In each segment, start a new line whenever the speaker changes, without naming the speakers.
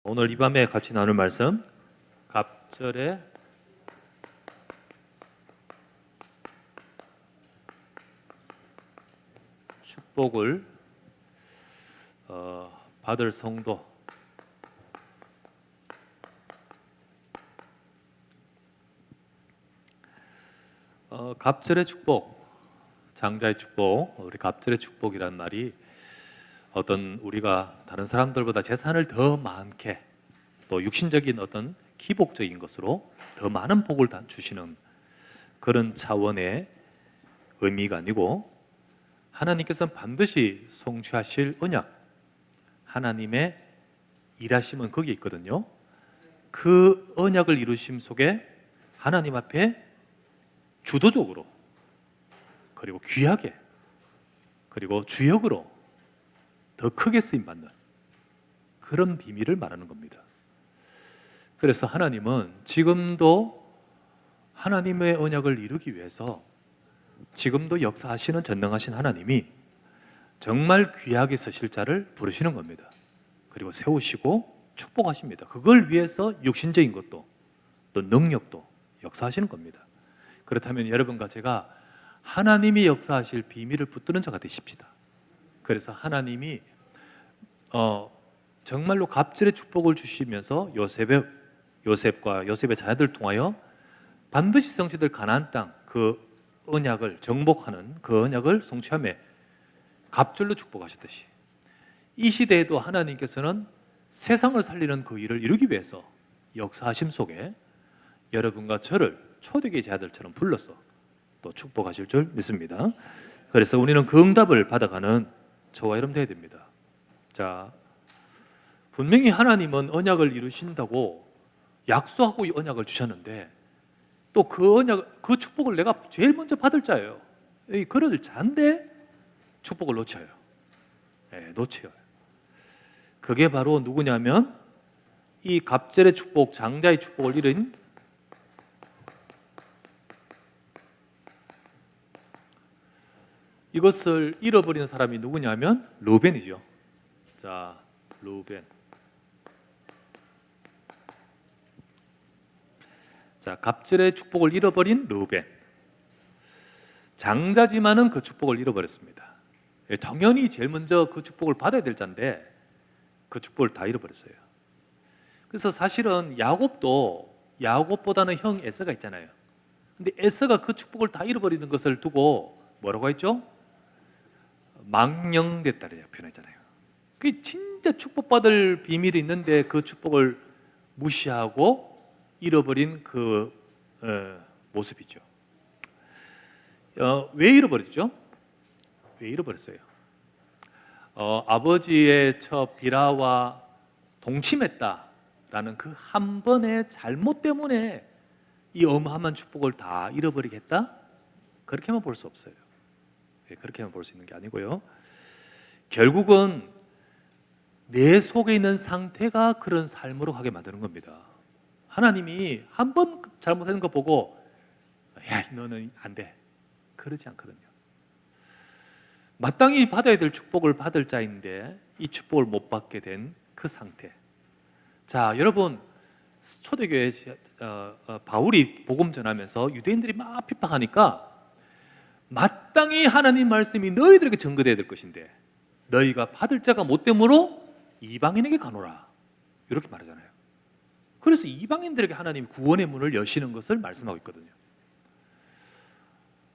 오늘 이 밤에 같이 나눌 말씀, 갑절의 축복을 받을 성도. 갑절의 축복, 장자의 축복, 우리 갑절의 축복이란 말이 어떤 우리가 다른 사람들보다 재산을 더 많게, 또 육신적인 어떤 기복적인 것으로 더 많은 복을 주시는 그런 차원의 의미가 아니고, 하나님께서는 반드시 성취하실 언약, 하나님의 일하심은 거기에 있거든요. 그 언약을 이루심 속에 하나님 앞에 주도적으로, 그리고 귀하게, 그리고 주역으로 더 크게 쓰임받는 그런 비밀을 말하는 겁니다. 그래서 하나님은 지금도 하나님의 언약을 이루기 위해서 지금도 역사하시는 전능하신 하나님이 정말 귀하게 쓰실 자를 부르시는 겁니다. 그리고 세우시고 축복하십니다. 그걸 위해서 육신적인 것도 또 능력도 역사하시는 겁니다. 그렇다면 여러분과 제가 하나님이 역사하실 비밀을 붙드는 자가 되십시다. 그래서 하나님이 정말로 갑절의 축복을 주시면서 요셉과 요셉의 자녀들을 통하여 반드시 성취될 가나안 땅, 그 언약을 정복하는 그 언약을 성취함에 갑절로 축복하셨듯이, 이 시대에도 하나님께서는 세상을 살리는 그 일을 이루기 위해서 역사하심 속에 여러분과 저를 초대교회 제자들처럼 불러서 또 축복하실 줄 믿습니다. 그래서 우리는 그 응답을 받아가는 저와 여러분 되어야 됩니다. 자, 분명히 하나님은 언약을 이루신다고 약속하고 이 언약을 주셨는데, 또 그 언약, 그 축복을 내가 제일 먼저 받을 자예요. 그럴 자인데 축복을 놓쳐요. 놓쳐요. 그게 바로 누구냐면 이 갑절의 축복, 장자의 축복을 잃은 이것을 잃어버리는 사람이 누구냐면 르우벤이죠. 자, 르우벤. 자, 갑절의 축복을 잃어버린 르우벤. 장자지만은 그 축복을 잃어버렸습니다. 당연히 제일 먼저 그 축복을 받아야 될 자인데 그 축복을 다 잃어버렸어요. 그래서 사실은 야곱보다는 형 에서가 있잖아요. 근데 에서가 그 축복을 다 잃어버리는 것을 두고 뭐라고 했죠? 망령됐다 표현했잖아요. 그게 진짜 축복받을 비밀이 있는데 그 축복을 무시하고 잃어버린 그 모습이죠. 왜 잃어버렸죠? 왜 잃어버렸어요? 아버지의 저 비라와 동침했다라는 그 한 번의 잘못 때문에 이 어마어마한 축복을 다 잃어버리겠다? 그렇게만 볼 수 없어요. 그렇게만 볼 수 있는 게 아니고요. 결국은 내 속에 있는 상태가 그런 삶으로 가게 만드는 겁니다. 하나님이 한 번 잘못하는 거 보고 야, 너는 안 돼, 그러지 않거든요. 마땅히 받아야 될 축복을 받을 자인데 이 축복을 못 받게 된 그 상태. 자, 여러분, 초대교회 바울이 복음 전하면서 유대인들이 막 핍박하니까 마땅히 하나님 말씀이 너희들에게 전거되어야 될 것인데 너희가 받을 자가 못됨으로 이방인에게 가노라, 이렇게 말하잖아요. 그래서 이방인들에게 하나님 구원의 문을 여시는 것을 말씀하고 있거든요.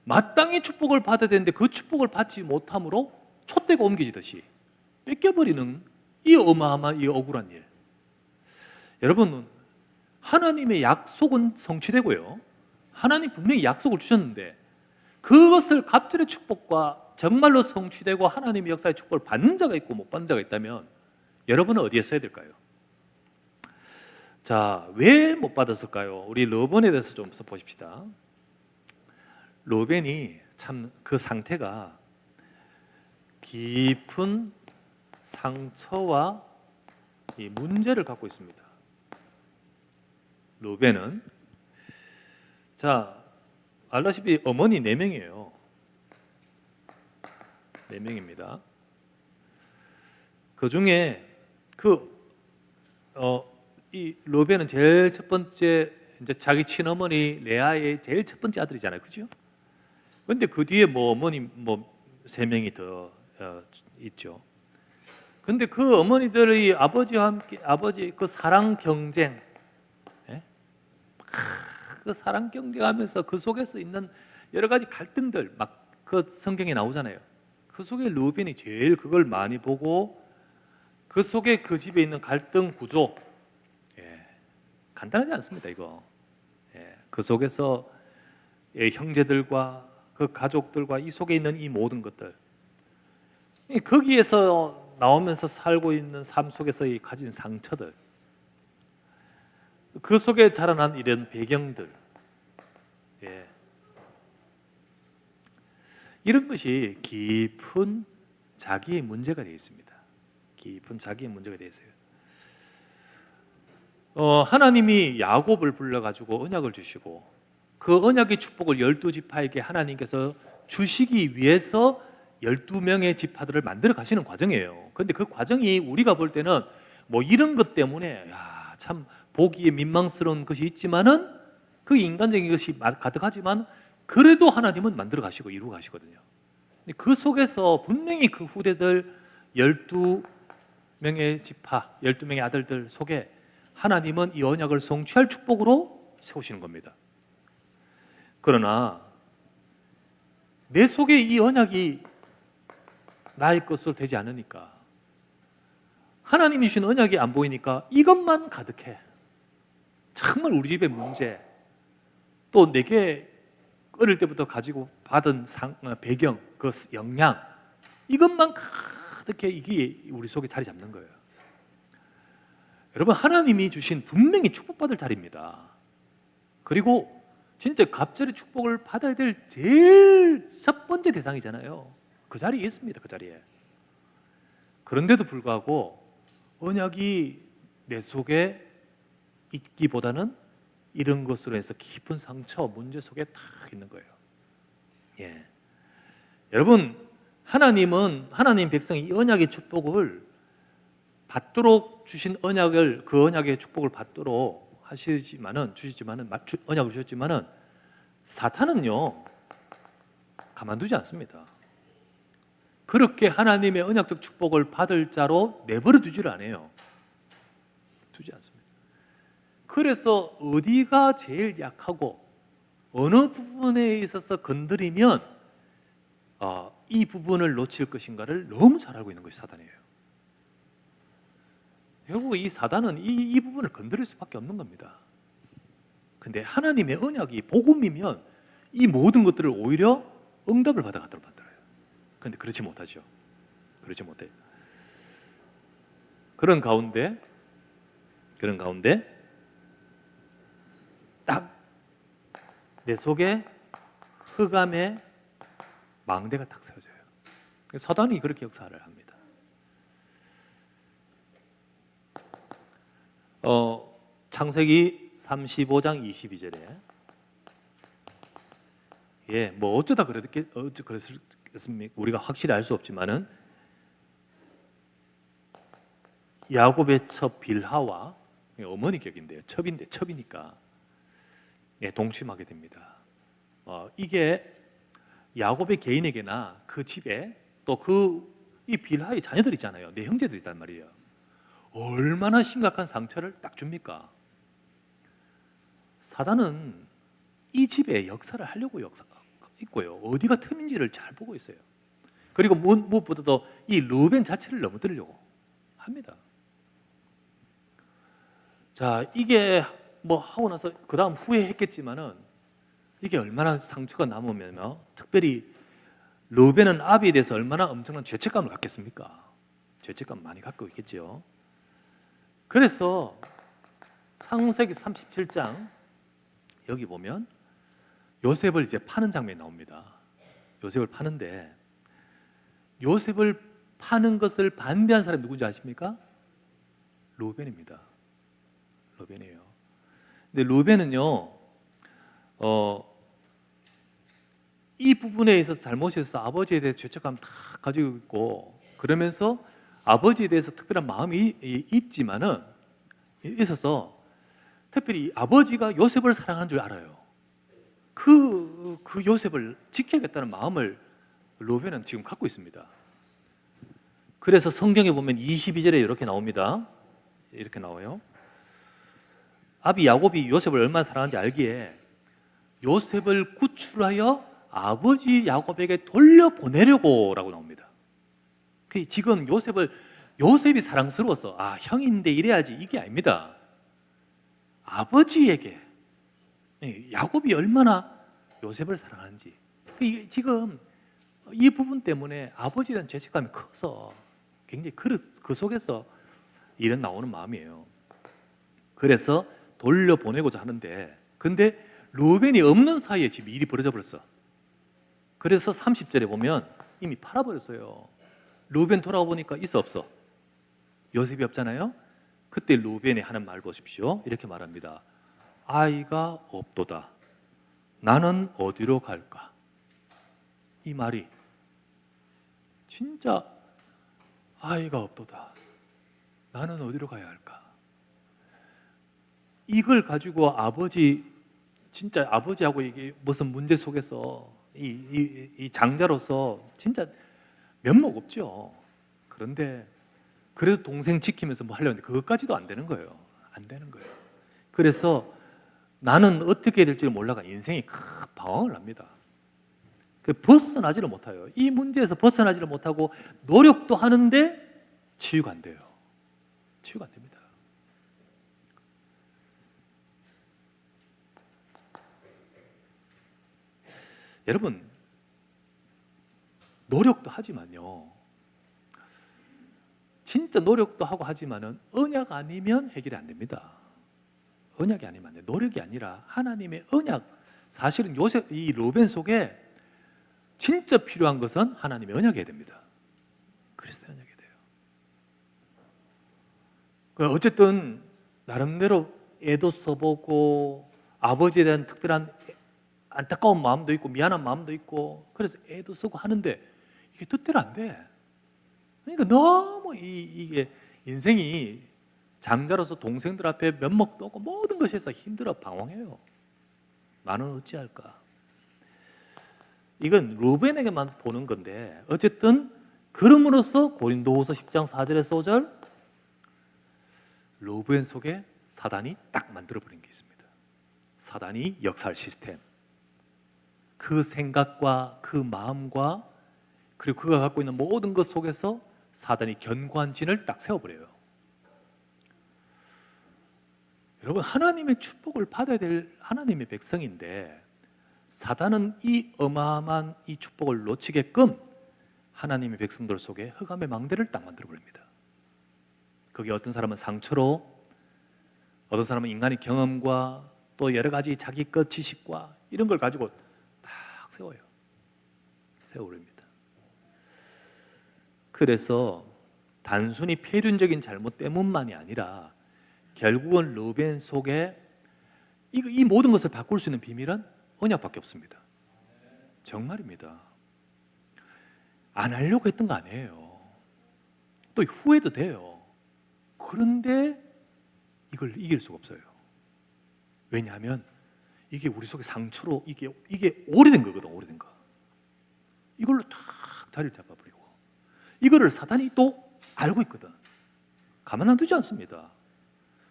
마땅히 축복을 받아야 되는데 그 축복을 받지 못함으로 촛대가 옮겨지듯이 뺏겨버리는 이 어마어마한 이 억울한 일. 여러분, 하나님의 약속은 성취되고요, 하나님 분명히 약속을 주셨는데 그것을 갑절의 축복과 정말로 성취되고 하나님의 역사의 축복을 받는 자가 있고 못 받는 자가 있다면 여러분은 어디에 서야 될까요? 자, 왜 못 받았을까요? 우리 르우벤에 대해서 좀 보십시다. 르우벤이 참 그 상태가 깊은 상처와 이 문제를 갖고 있습니다. 르우벤은, 자, 알다시피 어머니 4명이에요. 4명입니다. 그 중에 그 이 로벤은 제일 첫 번째 이제 자기 친어머니 레아의 제일 첫 번째 아들이잖아요, 그죠? 그런데 그 뒤에 뭐 어머니 뭐 세 명이 더 있죠. 그런데 그 어머니들의 아버지와 함께 아버지 그 사랑 경쟁, 예? 그 사랑 경쟁하면서 그 속에서 있는 여러 가지 갈등들 막 그 성경에 나오잖아요. 그 속에 르우벤이 제일 그걸 많이 보고 그 속에 그 집에 있는 갈등 구조, 예, 간단하지 않습니다 이거. 예, 그 속에서 형제들과 그 가족들과 이 속에 있는 이 모든 것들, 거기에서 나오면서 살고 있는 삶 속에서 이 가진 상처들, 그 속에 자라난 이런 배경들, 예, 이런 것이 깊은 자기의 문제가 되어 있습니다. 깊은 자기의 문제가 되어 있어요. 하나님이 야곱을 불러가지고 언약을 주시고 그 언약의 축복을 12지파에게 하나님께서 주시기 위해서 12명의 지파들을 만들어 가시는 과정이에요. 그런데 그 과정이 우리가 볼 때는 뭐 이런 것 때문에 참 보기에 민망스러운 것이 있지만은 그 인간적인 것이 가득하지만 그래도 하나님은 만들어 가시고 이루어 가시거든요. 그 속에서 분명히 그 후대들 12명의 지파, 12명의 아들들 속에 하나님은 이 언약을 성취할 축복으로 세우시는 겁니다. 그러나 내 속에 이 언약이 나의 것으로 되지 않으니까, 하나님이 주신 언약이 안 보이니까 이것만 가득해. 정말 우리 집의 문제, 또 내게 어릴 때부터 가지고 받은 배경, 그 영향, 이것만 가득해. 이게 우리 속에 자리 잡는 거예요. 여러분, 하나님이 주신 분명히 축복받을 자리입니다. 그리고 진짜 갑절의 축복을 받아야 될 제일 첫 번째 대상이잖아요. 그 자리에 있습니다. 그 자리에. 그런데도 불구하고 언약이 내 속에 있기보다는 이런 것으로 해서 깊은 상처, 문제 속에 다 있는 거예요. 예. 여러분, 하나님은 하나님 백성이 이 언약의 축복을 받도록 주신 언약을, 그 언약의 축복을 받도록 주시지만은 언약을 주셨지만은 사탄은요 가만두지 않습니다. 그렇게 하나님의 언약적 축복을 받을 자로 내버려 두지를 않아요. 두지 않습니다. 그래서 어디가 제일 약하고 어느 부분에 있어서 건드리면 이 부분을 놓칠 것인가를 너무 잘 알고 있는 것이 사단이에요. 결국 이 사단은 이 부분을 건드릴 수밖에 없는 겁니다. 근데 하나님의 언약이 복음이면 이 모든 것들을 오히려 응답을 받아가도록 만들어요. 그런데 그렇지 못하죠. 그렇지 못해요. 그런 가운데 딱 내 속에 흑암의 망대가 딱 세워져요. 사단이 그렇게 역사를 합니다. 창세기 35장 22절에 뭐 어쩌다 그랬겠습니까? 우리가 확실히 알 수 없지만은 야곱의 첩 빌하와 어머니 격인데요. 첩이니까 동침하게 됩니다. 이게 야곱의 개인에게나 그 집에 또 이 빌하의 자녀들 있잖아요. 내 형제들이란 말이에요. 얼마나 심각한 상처를 딱 줍니까? 사단은 이 집에 역사를 하려고 있고요. 어디가 틈인지를 잘 보고 있어요. 그리고 무엇보다도 이 르우벤 자체를 넘어뜨리려고 합니다. 자, 이게 뭐 하고 나서 그 다음 후회했겠지만은 이게 얼마나 상처가 남으면요. 특별히 르우벤은 아비에 대해서 얼마나 엄청난 죄책감을 갖겠습니까? 죄책감 많이 갖고 있겠죠. 그래서 창세기 37장 여기 보면 요셉을 이제 파는 장면이 나옵니다. 요셉을 파는데 요셉을 파는 것을 반대한 사람이 누군지 아십니까? 르우벤입니다. 르우벤이에요. 근데 르우벤은요, 이 부분에 있어서 잘못이 있어서 아버지에 대해서 죄책감 다 가지고 있고, 그러면서 아버지에 대해서 특별한 마음이 있지만은 있어서 특별히 아버지가 요셉을 사랑하는 줄 알아요. 그 요셉을 지켜야겠다는 마음을 루벤은 지금 갖고 있습니다. 그래서 성경에 보면 22절에 이렇게 나옵니다. 이렇게 나와요. 아비 야곱이 요셉을 얼마나 사랑하는지 알기에 요셉을 구출하여 아버지 야곱에게 돌려보내려고 라고 나옵니다. 지금 요셉이 사랑스러워서 형인데 이래야지 이게 아닙니다. 아버지에게 야곱이 얼마나 요셉을 사랑하는지 지금 이 부분 때문에 아버지에 대한 죄책감이 커서 굉장히 그 속에서 이런 나오는 마음이에요. 그래서 돌려보내고자 하는데 근데 루벤이 없는 사이에 지금 일이 벌어져 버렸어. 그래서 30절에 보면 이미 팔아버렸어요. 루벤 돌아와 보니까 있어 없어? 요셉이 없잖아요. 그때 루벤이 하는 말 보십시오. 이렇게 말합니다. 아이가 없도다. 나는 어디로 갈까? 이 말이 진짜 아이가 없도다. 나는 어디로 가야 할까? 이걸 가지고 진짜 아버지하고 이게 무슨 문제 속에서 이 장자로서 진짜 면목 없죠. 그런데 그래도 동생 지키면서 뭐 하려는데 그것까지도 안 되는 거예요. 안 되는 거예요. 그래서 나는 어떻게 될지 몰라가 인생이 큰 방황을 합니다. 벗어나지를 못해요. 이 문제에서 벗어나지를 못하고 노력도 하는데 치유가 안 돼요. 치유가 안 됩니다. 여러분, 노력도 하지만요. 진짜 노력도 하고 하지만은 언약 아니면 해결이 안 됩니다. 언약이 아니면 안 돼요. 노력이 아니라 하나님의 언약. 사실은 이 루벤 속에 진짜 필요한 것은 하나님의 언약이어야 됩니다. 그리스도의 언약이 돼요. 어쨌든 나름대로 애도 써보고 아버지에 대한 특별한 안타까운 마음도 있고 미안한 마음도 있고 그래서 애도 쓰고 하는데 이게 뜻대로 안 돼. 그러니까 너무 이게 인생이 장자로서 동생들 앞에 면목도 없고 모든 것에서 힘들어 방황해요. 나는 어찌할까? 이건 루벤에게만 보는 건데 어쨌든 그럼으로써 고린도후서 10장 4절에서 5절 루벤 속에 사단이 딱 만들어버린 게 있습니다. 사단이 역사할 시스템, 그 생각과 그 마음과 그리고 그가 갖고 있는 모든 것 속에서 사단이 견고한 진을 딱 세워버려요. 여러분, 하나님의 축복을 받아야 될 하나님의 백성인데 사단은 이 어마어마한 이 축복을 놓치게끔 하나님의 백성들 속에 흑암의 망대를 딱 만들어버립니다. 그게 어떤 사람은 상처로, 어떤 사람은 인간의 경험과 또 여러 가지 자기 것 지식과 이런 걸 가지고 딱 세워버립니다. 그래서 단순히 필연적인 잘못 때문만이 아니라 결국은 루벤 속에 이 모든 것을 바꿀 수 있는 비밀은 언약밖에 없습니다. 정말입니다. 안 하려고 했던 거 아니에요. 또 후회도 돼요. 그런데 이걸 이길 수가 없어요. 왜냐하면 이게 우리 속에 상처로 이게 오래된 거거든. 오래된 거. 이걸로 탁 자리를 잡아버리고 이거를 사단이 또 알고 있거든. 가만 안 두지 않습니다.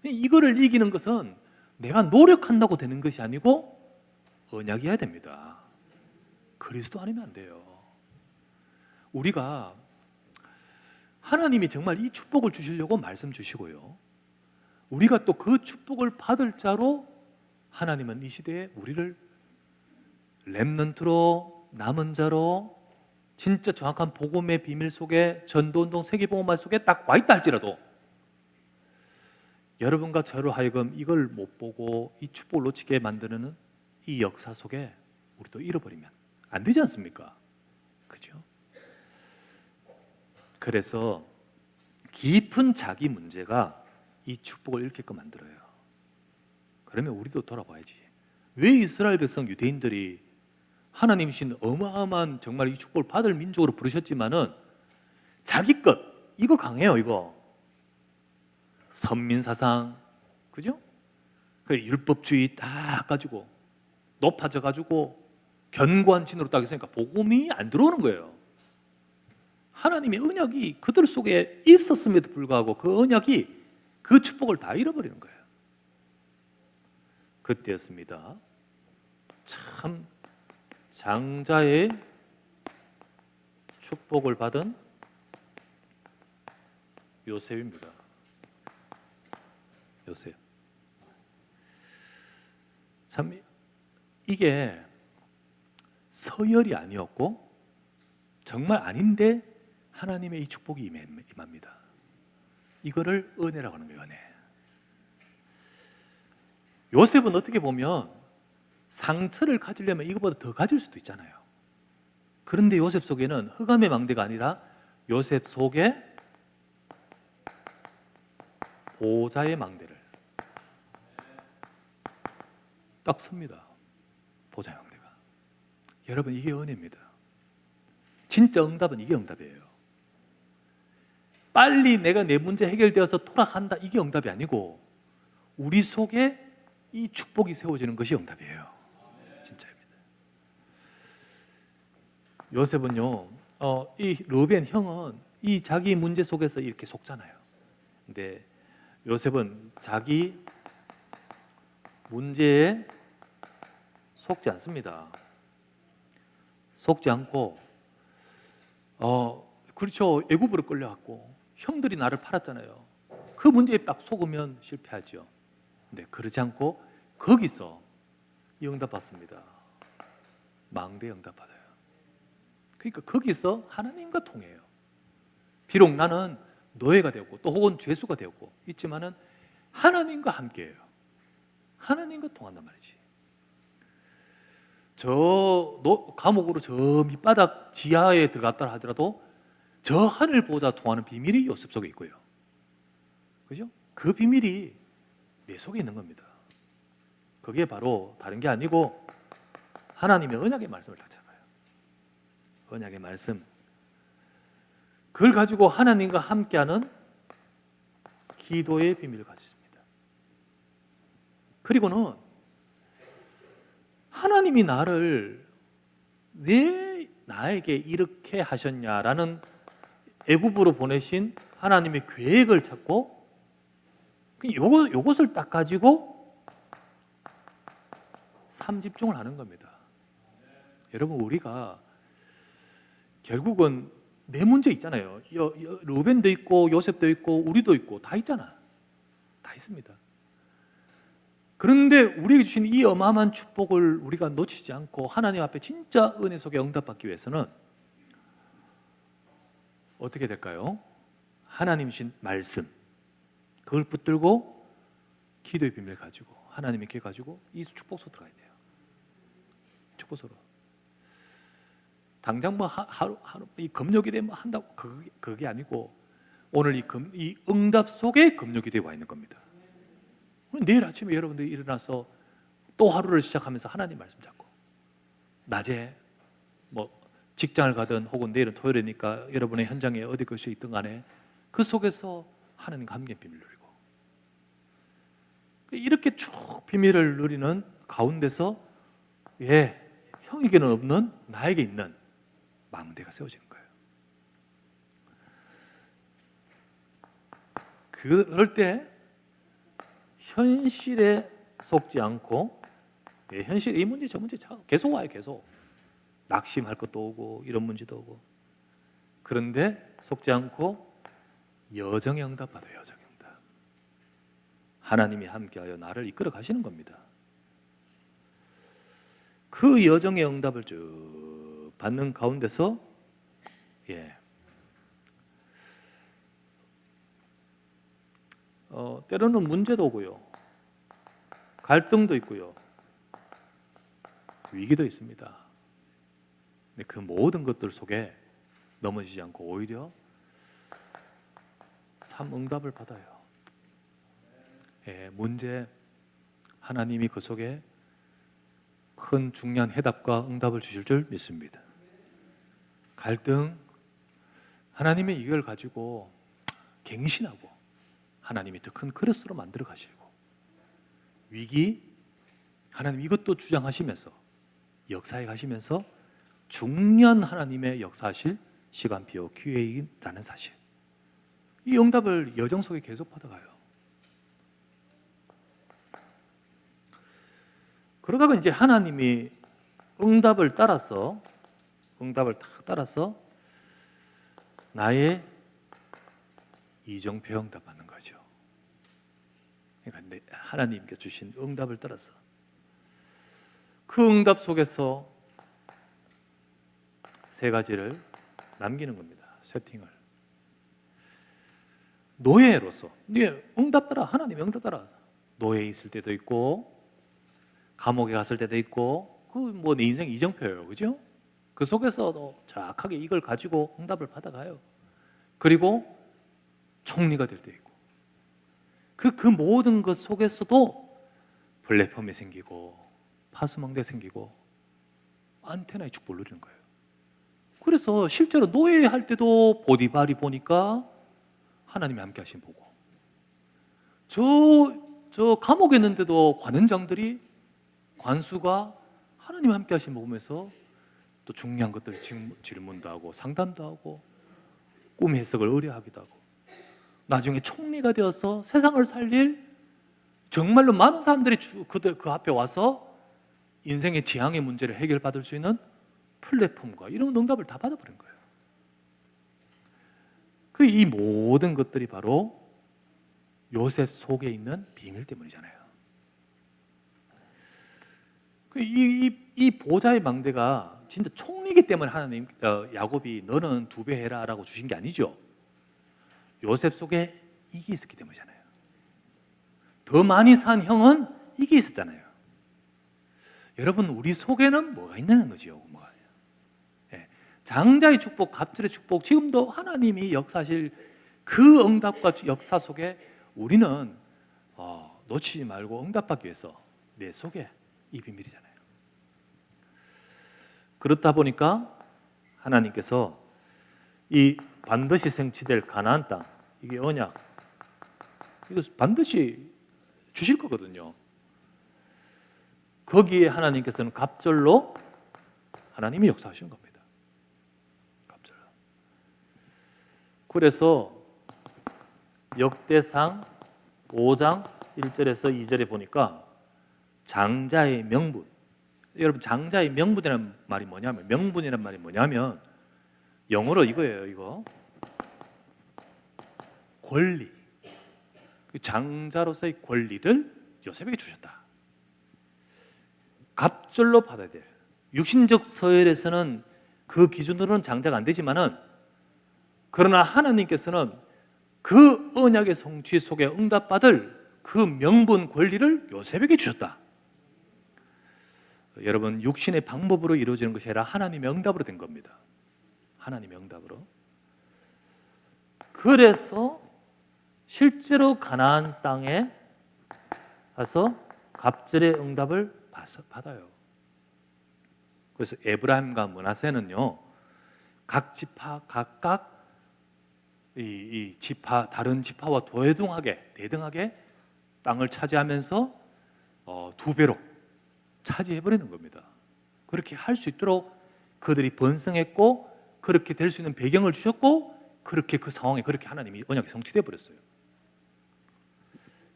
이거를 이기는 것은 내가 노력한다고 되는 것이 아니고 언약이어야 됩니다. 그리스도 아니면 안 돼요. 우리가 하나님이 정말 이 축복을 주시려고 말씀 주시고요. 우리가 또 그 축복을 받을 자로 하나님은 이 시대에 우리를 렘넌트로 남은 자로 진짜 정확한 복음의 비밀 속에 전도운동 세계복음화 속에 딱 와 있다 할지라도 여러분과 저로 하여금 이걸 못 보고 이 축복을 놓치게 만드는 이 역사 속에 우리도 잃어버리면 안 되지 않습니까? 그죠? 그래서 깊은 자기 문제가 이 축복을 잃게끔 만들어요. 그러면 우리도 돌아봐야지. 왜 이스라엘 백성 유대인들이 하나님이신 어마어마한 정말 이 축복을 받을 민족으로 부르셨지만은 자기 것 이거 강해요. 이거 선민사상, 그죠? 그 율법주의 딱 가지고 높아져 가지고 견고한 진으로 딱 있으니까 복음이 안 들어오는 거예요. 하나님의 언약이 그들 속에 있었음에도 불구하고 그 언약이 그 축복을 다 잃어버리는 거예요. 그때였습니다. 참 장자의 축복을 받은 요셉입니다. 요셉. 참 이게 서열이 아니었고 정말 아닌데 하나님의 이 축복이 임합니다. 이거를 은혜라고 하는 거예요. 은혜. 요셉은 어떻게 보면 상처를 가지려면 이거보다 더 가질 수도 있잖아요. 그런데 요셉 속에는 흑암의 망대가 아니라 요셉 속에 보좌의 망대를 딱 섭니다. 보좌의 망대가. 여러분, 이게 은혜입니다. 진짜 응답은 이게 응답이에요. 빨리 내가 내 문제 해결되어서 돌아간다, 이게 응답이 아니고 우리 속에 이 축복이 세워지는 것이 응답이에요. 진짜입니다. 요셉은요, 이 르벤 형은 이 자기 문제 속에서 이렇게 속잖아요. 근데 요셉은 자기 문제에 속지 않습니다. 속지 않고, 그렇죠. 애굽으로 끌려왔고 형들이 나를 팔았잖아요. 그 문제에 딱 속으면 실패하죠. 근데 그러지 않고 거기서 이 응답 받습니다. 망대 응답 받아요. 그러니까 거기서 하나님과 통해요. 비록 나는 노예가 되었고 또 혹은 죄수가 되었고 있지만은 하나님과 함께해요. 하나님과 통한단 말이지. 저 감옥으로 저 밑바닥 지하에 들어갔다 하더라도 저 하늘 보좌 통하는 비밀이 요셉 속에 있고요. 그죠? 그 비밀이 내 속에 있는 겁니다. 그게 바로 다른 게 아니고 하나님의 언약의 말씀을 딱 잡아요. 언약의 말씀. 그걸 가지고 하나님과 함께하는 기도의 비밀을 가졌습니다. 그리고는 하나님이 나를 왜 나에게 이렇게 하셨냐라는 애굽으로 보내신 하나님의 계획을 찾고 요것을 딱 가지고 삼집중을 하는 겁니다. 여러분, 우리가 결국은 내 문제 있잖아요. 르벤도 있고 요셉도 있고 우리도 있고 다 있잖아. 다 있습니다. 그런데 우리에게 주신 이 어마어마한 축복을 우리가 놓치지 않고 하나님 앞에 진짜 은혜 속에 응답받기 위해서는 어떻게 될까요? 하나님 주신 말씀, 그걸 붙들고 기도의 비밀을 가지고 하나님의 길 가지고 이 축복 속으로 들어가야 돼요. 축복 속으로. 당장 뭐 하루 이 금요일에 뭐 한다고 그게 아니고 오늘 이 응답 속에 금요일에 와 있는 겁니다. 내일 아침에 여러분들이 일어나서 또 하루를 시작하면서 하나님 말씀 잡고 낮에 뭐 직장을 가든 혹은 내일은 토요일이니까 여러분의 현장에 어디 곳에 있든 간에 그 속에서 하나님과 함께 비밀을 누리고 이렇게 쭉 비밀을 누리는 가운데서 형에게는 없는 나에게 있는 망대가 세워지는 거예요. 그럴 때 현실에 속지 않고 현실 이 문제 저 문제 계속 와요. 계속 낙심할 것도 오고 이런 문제도 오고 그런데 속지 않고 여정의 응답 받아요. 여정의 응답. 하나님이 함께하여 나를 이끌어 가시는 겁니다. 그 여정의 응답을 쭉 받는 가운데서 때로는 문제도 오고요. 갈등도 있고요. 위기도 있습니다. 근데 그 모든 것들 속에 넘어지지 않고 오히려 응답을 받아요. 문제 하나님이 그 속에 큰 중요한 해답과 응답을 주실 줄 믿습니다. 갈등 하나님의 이걸 가지고 갱신하고 하나님이 더 큰 그릇으로 만들어 가시고 위기, 하나님 이것도 주장하시면서 역사에 가시면서 중요한 하나님의 역사하실 시간표 기회이라는 사실, 이 응답을 여정 속에 계속 받아가요. 그러다가 이제 하나님이 응답을 딱 따라서 나의 이정표 응답 받는 거죠. 그러니까 하나님께서 주신 응답을 따라서 그 응답 속에서 세 가지를 남기는 겁니다. 세팅을. 노예로서, 응답 따라, 하나님의 응답 따라 노예에 있을 때도 있고, 감옥에 갔을 때도 있고, 그 뭐 내 인생 이정표예요, 그죠? 그 속에서도 정확하게 이걸 가지고 응답을 받아가요. 그리고 총리가 될 때 있고, 그 모든 것 속에서도 플랫폼이 생기고, 파수망대 생기고, 안테나의 축복을 누리는 거예요. 그래서 실제로 노예할 때도 보디발이 보니까 하나님이 함께 하신 보고, 저 감옥에 있는데도 관원장들이, 관수가 하나님 함께 하신 보면서 또 중요한 것들 질문도 하고 상담도 하고 꿈 해석을 의뢰하기도 하고, 나중에 총리가 되어서 세상을 살릴 정말로 많은 사람들이 그 앞에 와서 인생의 지향의 문제를 해결받을 수 있는 플랫폼과 이런 응답을 다 받아버린 거예요. 이 모든 것들이 바로 요셉 속에 있는 비밀 때문이잖아요. 이 보좌의 망대가 진짜 총리이기 때문에 하나님, 야곱이 너는 2배 해라라고 주신 게 아니죠. 요셉 속에 이게 있었기 때문이잖아요. 더 많이 산 형은 이게 있었잖아요. 여러분, 우리 속에는 뭐가 있냐는 거죠. 장자의 축복, 갑절의 축복, 지금도 하나님이 역사하실 그 응답과 역사 속에 우리는 놓치지 말고 응답받기 위해서 내 속에 이 비밀이잖아요. 그렇다 보니까 하나님께서 이 반드시 성취될 가나안 땅, 이게 언약, 이거 반드시 주실 거거든요. 거기에 하나님께서는 갑절로 하나님이 역사하시는 겁니다. 갑절로. 그래서 역대상 5장 1절에서 2절에 보니까 장자의 명분, 여러분 장자의 명분이라는 말이 뭐냐면, 명분이라는 말이 뭐냐면 영어로 이거예요. 이거 권리, 장자로서의 권리를 요셉에게 주셨다. 갑절로 받아야 될, 육신적 서열에서는 그 기준으로는 장자가 안 되지만은, 그러나 하나님께서는 그 언약의 성취 속에 응답받을 그 명분 권리를 요셉에게 주셨다. 여러분, 육신의 방법으로 이루어지는 것이 아니라 하나님의 응답으로 된 겁니다. 하나님의 응답으로. 그래서 실제로 가나안 땅에 가서 갑절의 응답을 받아요. 그래서 에브라임과 므낫세는요, 각 지파 각각 이 지파, 다른 지파와 대등하게 땅을 차지하면서 2배로 차지해버리는 겁니다. 그렇게 할 수 있도록 그들이 번성했고, 그렇게 될 수 있는 배경을 주셨고, 그렇게 그 상황에 그렇게 하나님이 언약이 성취되어 버렸어요.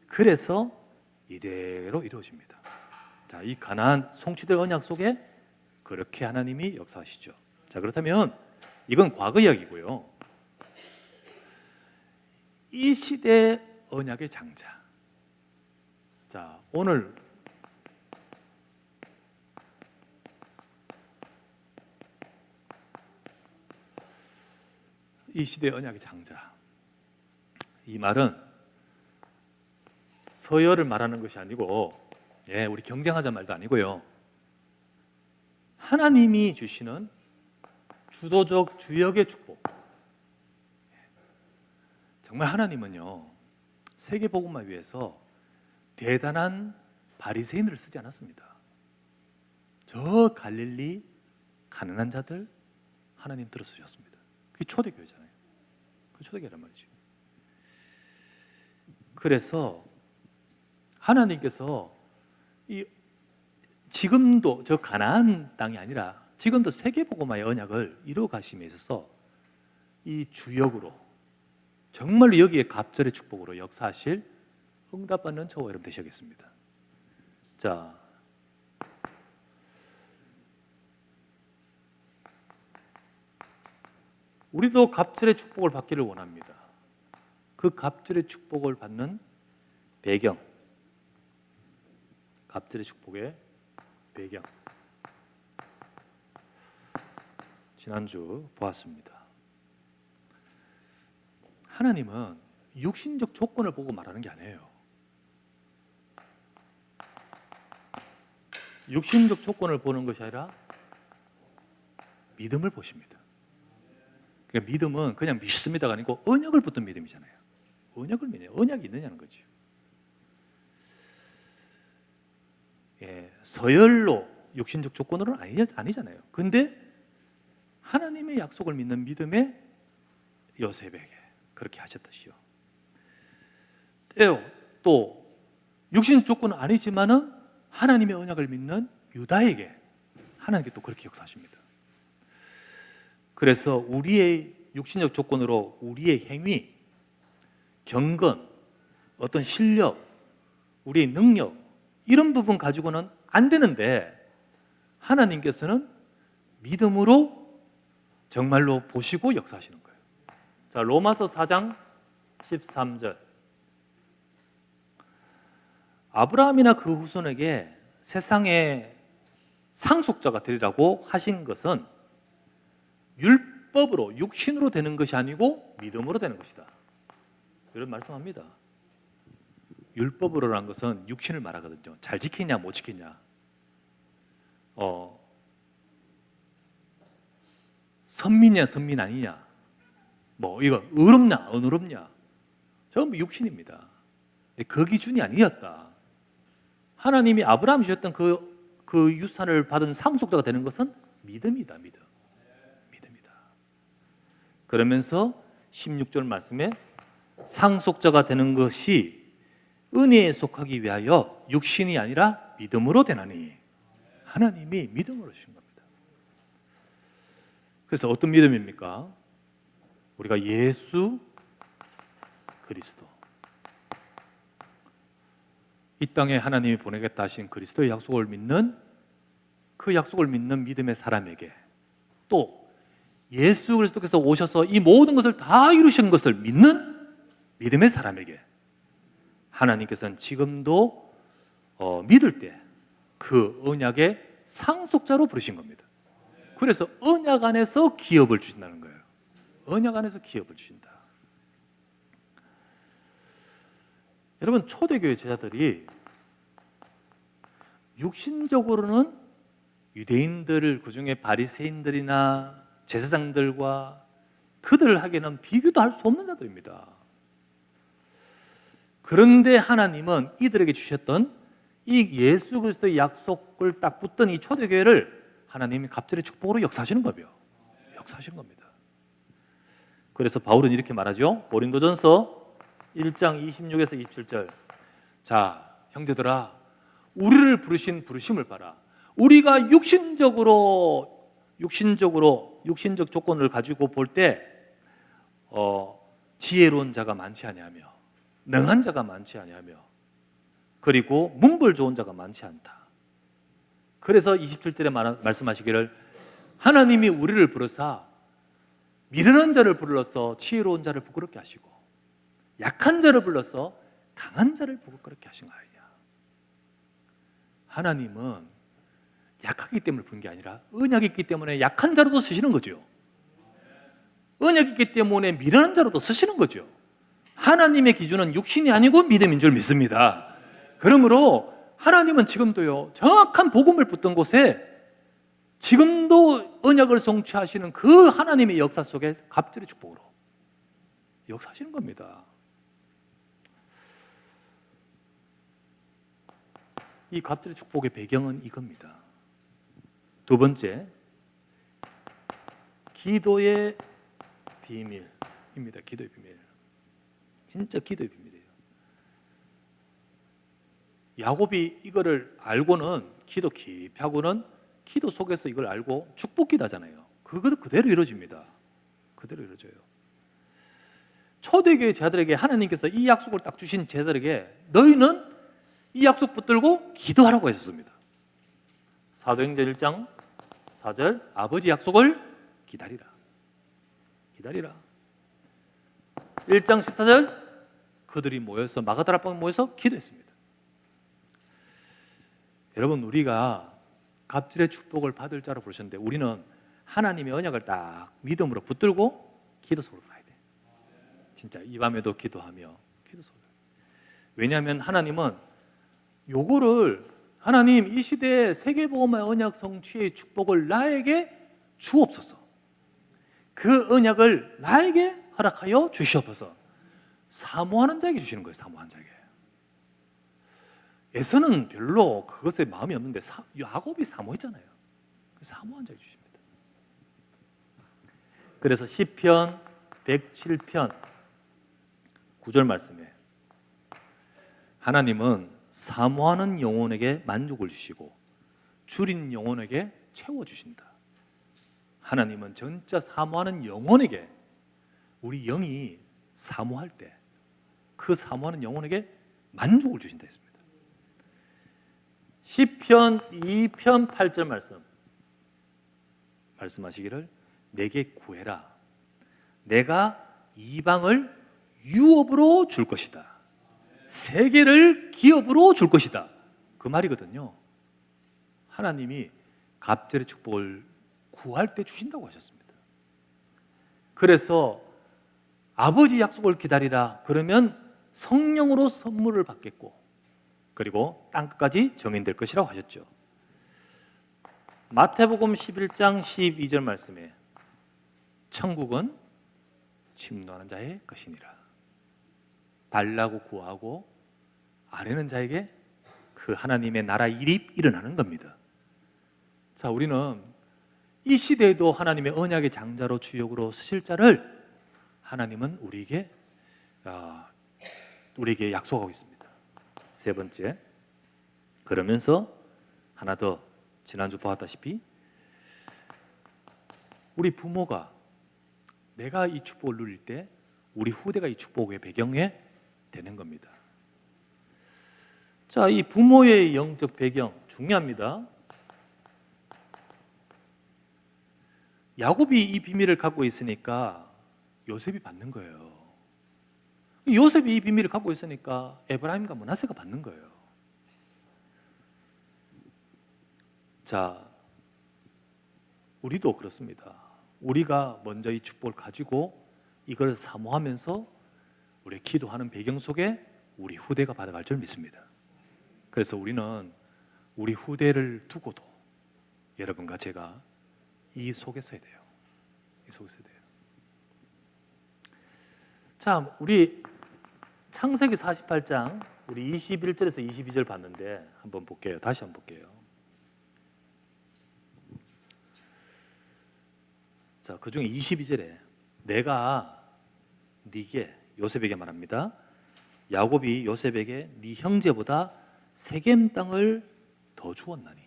그래서 이대로 이루어집니다. 자, 이 가나안 성취될 언약 속에 그렇게 하나님이 역사하시죠. 자, 그렇다면 이건 과거 이야기고요. 이 시대 언약의 장자. 자, 오늘 이 시대 언약의 장자, 이 말은 서열을 말하는 것이 아니고, 우리 경쟁하자 말도 아니고요, 하나님이 주시는 주도적 주역의 축복. 정말 하나님은요, 세계복음을 위해서 대단한 바리새인들을 쓰지 않았습니다. 저 갈릴리 가난한 자들 하나님 들어 쓰셨습니다. 그게 초대교회잖아요. 그 초대교회란 말이죠. 그래서 하나님께서 이 지금도 저 가나안 땅이 아니라 지금도 세계복음화의 언약을 이루어 가심에 있어서 이 주역으로 정말로 여기에 갑절의 축복으로 역사하실 응답받는 저와 여러분 되시겠습니다. 자, 우리도 갑절의 축복을 받기를 원합니다. 그 갑절의 축복을 받는 배경, 갑절의 축복의 배경, 지난주 보았습니다. 하나님은 육신적 조건을 보고 말하는 게 아니에요. 육신적 조건을 보는 것이 아니라 믿음을 보십니다. 그러니까 믿음은 그냥 믿습니다가 아니고 언약을 붙든 믿음이잖아요. 언약을 믿어요. 언약이 있느냐는 거죠. 예, 서열로 육신적 조건으로는 아니잖아요. 근데 하나님의 약속을 믿는 믿음에 요셉에게 그렇게 하셨듯이요. 또 육신적 조건은 아니지만은 하나님의 언약을 믿는 유다에게 하나님께 또 그렇게 역사하십니다. 그래서 우리의 육신적 조건으로 우리의 행위, 경건, 어떤 실력, 우리의 능력 이런 부분 가지고는 안 되는데 하나님께서는 믿음으로 정말로 보시고 역사하시는 거예요. 자, 로마서 4장 13절. 아브라함이나 그 후손에게 세상의 상속자가 되리라고 하신 것은 율법으로 육신으로 되는 것이 아니고 믿음으로 되는 것이다. 이런 말씀합니다. 율법으로라는 것은 육신을 말하거든요. 잘 지키냐 못 지키냐, 선민이냐 선민 아니냐, 뭐 이거 의롭냐 안 의롭냐, 전부 육신입니다. 근데 그 기준이 아니었다. 하나님이 아브라함이 주셨던 그 유산을 받은 상속자가 되는 것은 믿음이다. 믿음이다. 그러면서 16절 말씀에 상속자가 되는 것이 은혜에 속하기 위하여 육신이 아니라 믿음으로 되나니, 하나님이 믿음으로 주신 겁니다. 그래서 어떤 믿음입니까? 우리가 예수 그리스도, 이 땅에 하나님이 보내겠다 하신 그리스도의 약속을 믿는, 그 약속을 믿는 믿음의 사람에게, 또 예수 그리스도께서 오셔서 이 모든 것을 다 이루신 것을 믿는 믿음의 사람에게 하나님께서는 지금도 믿을 때 그 언약의 상속자로 부르신 겁니다. 그래서 언약 안에서 기업을 주신다는 거예요. 언약 안에서 기업을 주신다. 여러분, 초대교회 제자들이 육신적으로는 유대인들을, 그중에 바리새인들이나 제사장들과 그들을 하기에는 비교도 할 수 없는 자들입니다. 그런데 하나님은 이들에게 주셨던 이 예수 그리스도의 약속을 딱 붙던 이 초대교회를 하나님이 갑절의 축복으로 역사하시는 거예요. 역사하시는 겁니다. 그래서 바울은 이렇게 말하죠. 고린도전서 1장 26에서 27절. 자, 형제들아, 우리를 부르신 부르심을 봐라. 우리가 육신적 조건을 가지고 볼 때 지혜로운 자가 많지 아니하며 능한 자가 많지 아니하며 그리고 문벌 좋은 자가 많지 않다. 그래서 27절에 말씀하시기를 하나님이 우리를 부르사 미련한 자를 불러서 지혜로운 자를 부끄럽게 하시고 약한 자를 불러서 강한 자를 부끄럽게 하신 거 아니냐. 하나님은 약하기 때문에 부른 게 아니라 언약이 있기 때문에 약한 자로도 쓰시는 거죠. 언약이 있기 때문에 미련한 자로도 쓰시는 거죠. 하나님의 기준은 육신이 아니고 믿음인 줄 믿습니다. 그러므로 하나님은 지금도요, 정확한 복음을 붙던 곳에 지금도 언약을 성취하시는 그 하나님의 역사 속에 갑절의 축복으로 역사하시는 겁니다. 이 갑절의 축복의 배경은 이겁니다. 두 번째, 기도의 비밀입니다. 기도의 비밀. 진짜 기도의 비밀이에요. 야곱이 이거를 알고는 기도 깊이 하고는 기도 속에서 이걸 알고 축복 기도하잖아요. 그것도 그대로 이루어집니다. 그대로 이루어져요. 초대교회 제자들에게 하나님께서 이 약속을 딱 주신 제자들에게 너희는 이 약속 붙들고 기도하라고 하셨습니다. 사도행전 1장 4절 아버지 약속을 기다리라. 기다리라. 1장 14절 그들이 모여서 마가다라 방에 모여서 기도했습니다. 여러분, 우리가 갑질의 축복을 받을 자로 부르셨는데 우리는 하나님의 언약을 딱 믿음으로 붙들고 기도 속으로 가야 돼. 진짜 이 밤에도 기도하며 기도 속으로. 왜냐하면 하나님은 요거를 하나님 이 시대에 세계복음화의 언약 성취의 축복을 나에게 주옵소서. 그 언약을 나에게 허락하여 주시옵소서. 사모하는 자에게 주시는 거예요. 사모하는 자에게. 에서는 별로 그것에 마음이 없는데 야곱이 사모했잖아요. 사모한 자에게 주십니다. 그래서 시편 107편 9절 말씀에 하나님은 사모하는 영혼에게 만족을 주시고 줄인 영혼에게 채워주신다. 하나님은 진짜 사모하는 영혼에게, 우리 영이 사모할 때 그 사모하는 영혼에게 만족을 주신다 했습니다. 시편 2편 8절 말씀하시기를 내게 구해라. 내가 이방을 유업으로 줄 것이다. 세계를 기업으로 줄 것이다. 그 말이거든요. 하나님이 갑절의 축복을 구할 때 주신다고 하셨습니다. 그래서 아버지 약속을 기다리라. 그러면 성령으로 선물을 받겠고 그리고 땅끝까지 정인될 것이라고 하셨죠. 마태복음 11장 12절 말씀에 천국은 침노하는 자의 것이니라. 달라고 구하고 아뢰는 자에게 그 하나님의 나라 일이 일어나는 겁니다. 자, 우리는 이 시대에도 하나님의 언약의 장자로 주역으로 쓰실 자를 하나님은 우리에게 약속하고 있습니다. 세 번째, 그러면서 하나 더, 지난주 보았다시피 우리 부모가 내가 이 축복을 누릴 때 우리 후대가 이 축복의 배경에 되는 겁니다. 자, 이 부모의 영적 배경 중요합니다. 야곱이 이 비밀을 갖고 있으니까 요셉이 받는 거예요. 요셉이 이 비밀을 갖고 있으니까 에브라임과 므낫세가 받는 거예요. 자, 우리도 그렇습니다. 우리가 먼저 이 축복을 가지고 이걸 사모하면서 우리 기도하는 배경 속에 우리 후대가 받아갈 줄 믿습니다. 그래서 우리는 우리 후대를 두고도 여러분과 제가 이 속에 서야 돼요. 이 속에 서야 돼요. 자, 우리 창세기 48장 우리 21절에서 22절 봤는데 한번 볼게요. 다시 한번 볼게요. 자, 그 중에 22절에 내가 네게, 요셉에게 말합니다. 야곱이 요셉에게 네 형제보다 세겜 땅을 더 주었나니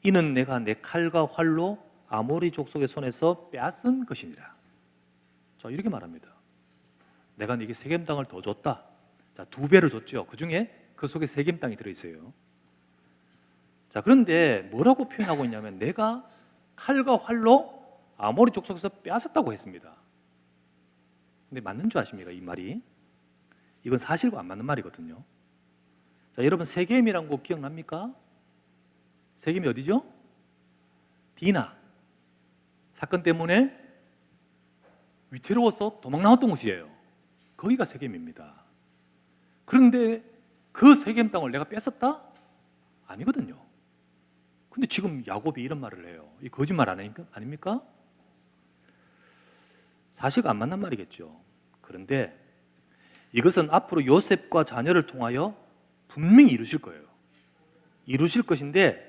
이는 내가 내 칼과 활로 아모리 족속의 손에서 빼앗은 것이니라. 자, 이렇게 말합니다. 내가 네게 세겜 땅을 더 줬다. 자, 2배를 줬죠. 그 중에 그 속에 세겜 땅이 들어있어요. 자, 그런데 뭐라고 표현하고 있냐면 내가 칼과 활로 아모리 족속에서 빼앗았다고 했습니다. 근데 맞는 줄 아십니까? 이 말이 이건 사실과 안 맞는 말이거든요. 자, 여러분 세겜이란 곳 기억납니까? 세겜이 어디죠? 디나 사건 때문에 위태로워서 도망 나왔던 곳이에요. 거기가 세겜입니다. 그런데 그 세겜 땅을 내가 뺏었다? 아니거든요. 근데 지금 야곱이 이런 말을 해요. 이 거짓말 아닙니까? 사실과 안 맞는 말이겠죠. 그런데 이것은 앞으로 요셉과 자녀를 통하여 분명히 이루실 거예요. 이루실 것인데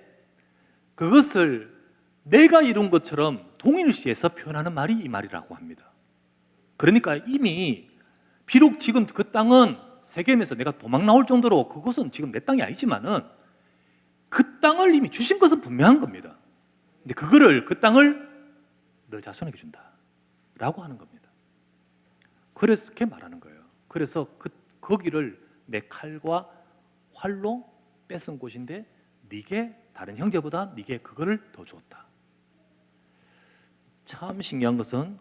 그것을 내가 이룬 것처럼 동일시해서 표현하는 말이 이 말이라고 합니다. 그러니까 이미 비록 지금 그 땅은 세겜에서 내가 도망 나올 정도로 그것은 지금 내 땅이 아니지만은 그 땅을 이미 주신 것은 분명한 겁니다. 근데 그 땅을 너 자손에게 준다라고 하는 겁니다. 그래서 그렇게 말하는 거예요. 그래서 거기를 내 칼과 활로 뺏은 곳인데 네게 다른 형제보다 네게 그거를 더 주었다. 참 신기한 것은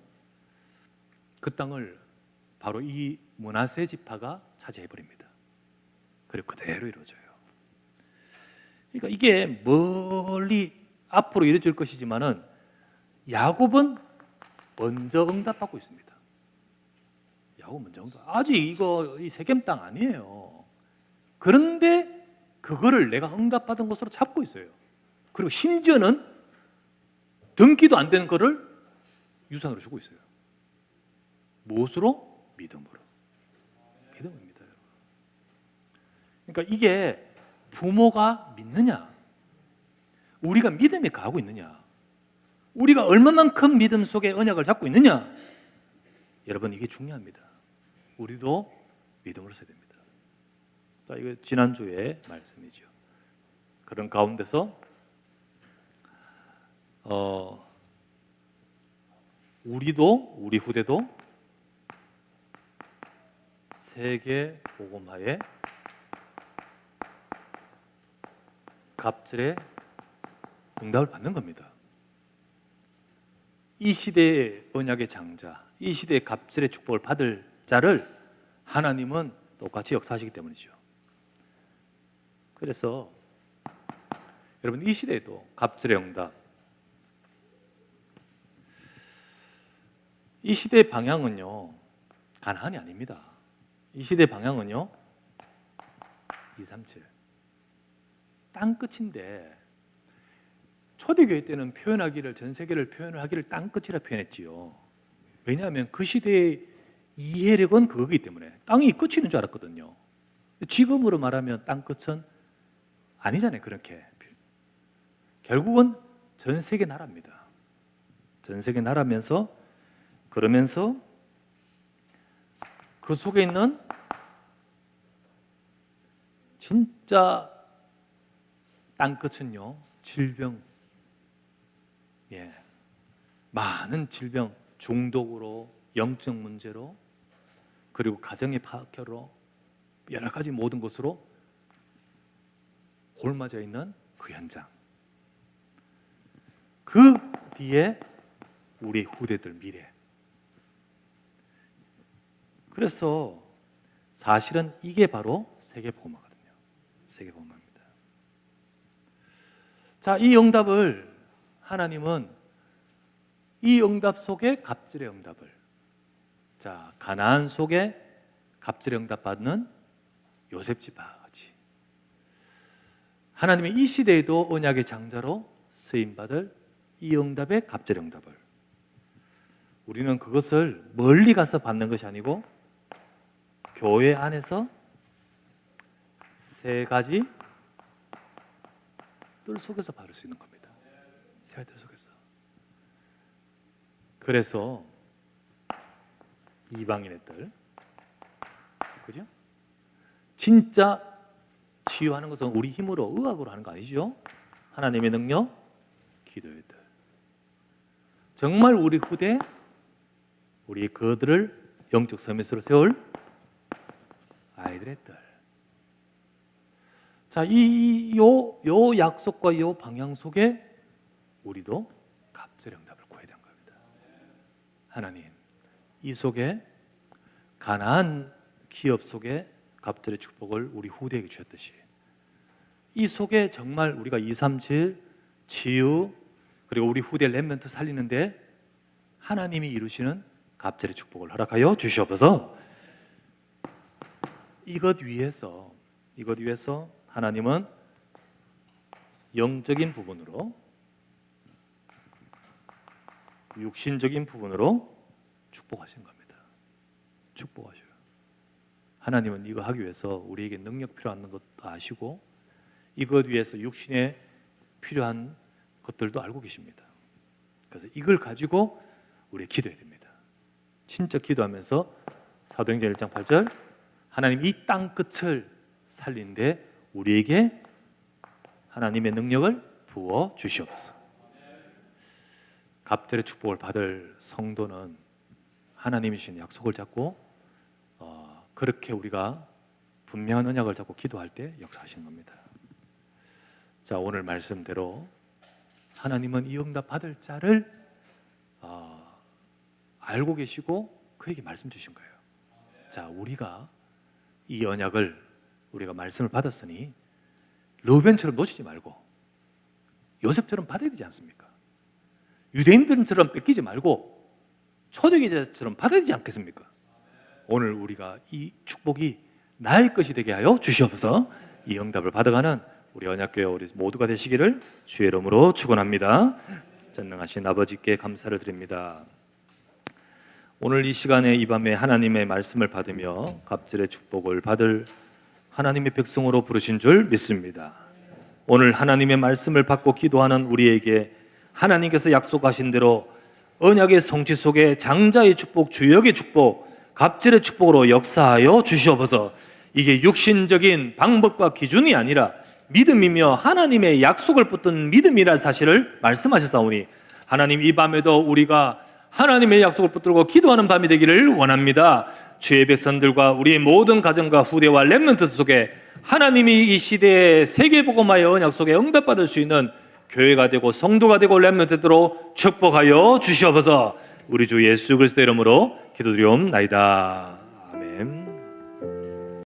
그 땅을 바로 이 므낫세 지파가 차지해 버립니다. 그리고 그대로 이루어져요. 그러니까 이게 멀리 앞으로 이루어질 것이지만은 야곱은 먼저 응답받고 있습니다. 야곱 먼저 응답. 아직 이거 이 세겜 땅 아니에요. 그런데 그거를 내가 응답받은 것으로 잡고 있어요. 그리고 심지어는 등기도 안 되는 거를 유산으로 주고 있어요. 무엇으로? 믿음으로. 믿음입니다. 그러니까 이게 부모가 믿느냐, 우리가 믿음에 가고 있느냐, 우리가 얼마만큼 믿음 속에 언약을 잡고 있느냐, 여러분 이게 중요합니다. 우리도 믿음으로 서야 됩니다. 자, 이거 지난주에 말씀이죠. 그런 가운데서 우리 후대도 세계 복음화의 갑절의 응답을 받는 겁니다. 이 시대의 언약의 장자, 이 시대의 갑절의 축복을 받을 자를 하나님은 똑같이 역사하시기 때문이죠. 그래서 여러분 이 시대에도 갑절의 응답, 이 시대의 방향은요 가나안이 아닙니다. 이 시대의 방향은요 237 땅끝인데, 초대교회 때는 표현하기를, 전 세계를 표현을 하기를 땅끝이라 표현했지요. 왜냐하면 그 시대의 이해력은 그거기 때문에 땅이 끝이 있는 줄 알았거든요. 지금으로 말하면 땅끝은 아니잖아요. 그렇게 결국은 전 세계 나라입니다. 전 세계 나라면서, 그러면서 그 속에 있는 진짜 땅끝은요 질병, 많은 질병, 중독으로, 영적 문제로, 그리고 가정의 파괴로, 여러 가지 모든 것으로 골마져 있는 그 현장, 그 뒤에 우리 후대들 미래. 그래서 사실은 이게 바로 세계복음화거든요. 세계복음화입니다. 자, 이 응답을 하나님은 이 응답 속에 갑절의 응답을, 자, 가나안 속에 갑절의 응답 받는 요셉 지파 같이 하나님의 이 시대에도 언약의 장자로 쓰임 받을 이 응답의 갑절의 응답을 우리는 그것을 멀리 가서 받는 것이 아니고 교회 안에서 세 가지 뜰 속에서 받을 수 있는 겁니다. 세 가지 뜰 속에서. 그래서 이방인의 뜰, 그죠? 진짜 치유하는 것은 우리 힘으로, 의학으로 하는 거 아니죠? 하나님의 능력, 기도의 뜰. 정말 우리 후대, 우리 그들을 영적 서밋으로 세울 아이들의 뜰. 자, 요 약속과 요 방향 속에 우리도 갑절의 응답을 구해야 되는 겁니다. 하나님, 이 속에 가나안 기업 속에 갑절의 축복을 우리 후대에게 주셨듯이 이 속에 정말 우리가 237 치유, 그리고 우리 후대 렘넌트 살리는데 하나님이 이루시는 갑절의 축복을 허락하여 주시옵소서. 이것 위해서 하나님은 영적인 부분으로, 육신적인 부분으로 축복하신 겁니다. 축복하셔요. 하나님은 이거 하기 위해서 우리에게 능력 필요한 것도 아시고 이것 위해서 육신에 필요한 것들도 알고 계십니다. 그래서 이걸 가지고 우리 기도해야 됩니다. 진짜 기도하면서 사도행전 1장 8절 하나님 이 땅 끝을 살린데 우리에게 하나님의 능력을 부어 주시옵소서. 갑절의 축복을 받을 성도는 하나님이 주신 약속을 잡고 그렇게 우리가 분명한 언약을 잡고 기도할 때 역사하시는 겁니다. 자, 오늘 말씀대로 하나님은 이 응답 받을 자를 알고 계시고 그에게 말씀 주신 거예요. 자, 우리가 이 언약을 우리가 말씀을 받았으니 르우벤처럼 놓치지 말고 요셉처럼 받아야 되지 않습니까? 유대인들처럼 뺏기지 말고 초대교제처럼 받아야 되지 않겠습니까? 오늘 우리가 이 축복이 나의 것이 되게 하여 주시옵소서. 이 응답을 받아가는 우리 언약교회 우리 모두가 되시기를 주의 이름으로 축원합니다. 전능하신 아버지께 감사를 드립니다. 오늘 이 시간에 이 밤에 하나님의 말씀을 받으며 갑절의 축복을 받을 하나님의 백성으로 부르신 줄 믿습니다. 오늘 하나님의 말씀을 받고 기도하는 우리에게 하나님께서 약속하신 대로 언약의 성취 속에 장자의 축복, 주역의 축복, 갑절의 축복으로 역사하여 주시옵소서. 이게 육신적인 방법과 기준이 아니라 믿음이며 하나님의 약속을 붙든 믿음이라는 사실을 말씀하셨사오니 하나님 이 밤에도 우리가 하나님의 약속을 붙들고 기도하는 밤이 되기를 원합니다. 주의 백성들과 우리의 모든 가정과 후대와 렘넌트 속에 하나님이 이 시대에 세계복음화의 언약 속에 응답받을 수 있는 교회가 되고 성도가 되고 렘넌트로 축복하여 주시옵소서. 우리 주 예수 그리스도 이름으로 기도드리옵나이다.